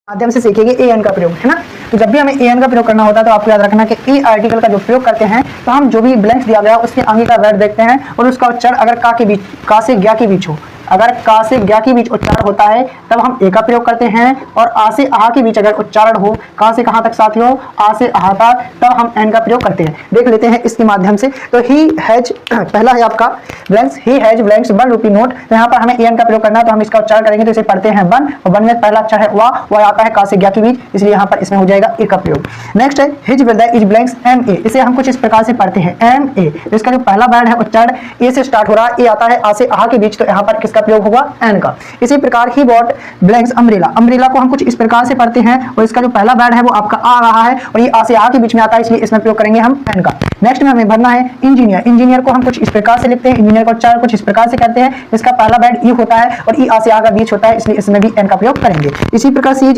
माध्यम से सीखेंगे ए एन का प्रयोग, है ना। तो जब भी हमें ए एन का प्रयोग करना होता है तो आपको याद रखना कि ए आर्टिकल का जो प्रयोग करते हैं तो हम जो भी ब्लैंक्स दिया गया उसके आगे का वर्ड देखते हैं और उसका उच्चारण अगर का के बीच, का से ज्ञा के बीच हो, अगर का से ज्ञा के बीच उच्चारण होता है तब हम ए का प्रयोग करते हैं, और आ से आहा के बीच अगर उच्चारण हो, का से कहां तक साथियों, आ से आहा तक, तब हम एन का प्रयोग करते हैं। देख लेते हैं इसके माध्यम से। तो ही हैज पहला है आपका blanks, he has blanks 1 rupee note. तो यहाँ पर हमें ए एन का प्रयोग करना है तो हम इसका उच्चारण करेंगे तो इसे पढ़ते हैं वन, और वन में पहला अक्षर है वह आता है का से ज्ञा के बीच, इसलिए यहाँ पर इसमें हो जाएगा ए का प्रयोग। नेक्स्ट है his brother is blanks M A. इसे हम कुछ इस प्रकार से पढ़ते हैं एम ए। इसका जो पहला वर्ड है उच्चारण ए से स्टार्ट हो रहा है, ए आता है आ से आहा के बीच, तो यहाँ पर किसका प्रयोग होगा, एन का। इसी प्रकार he bought blanks umbrella, umbrella को हम कुछ इस प्रकार से पढ़ते हैं और इसका जो पहला वर्ड है वो आपका आ रहा है और ये आ से आ के बीच में आता है, इसलिए इसमें प्रयोग करेंगे हम एन का। नेक्स्ट में हमें भरना है इंजीनियर। इंजीनियर को हम कुछ इस प्रकार से लिखते हैं, इंजीनियर का उच्चारण कुछ इस प्रकार से करते हैं, इसका पहला वर्ड ई होता है और ई आ से आ का बीच होता है, इसलिए इसमें भी एन का प्रयोग करेंगे। इसी प्रकार से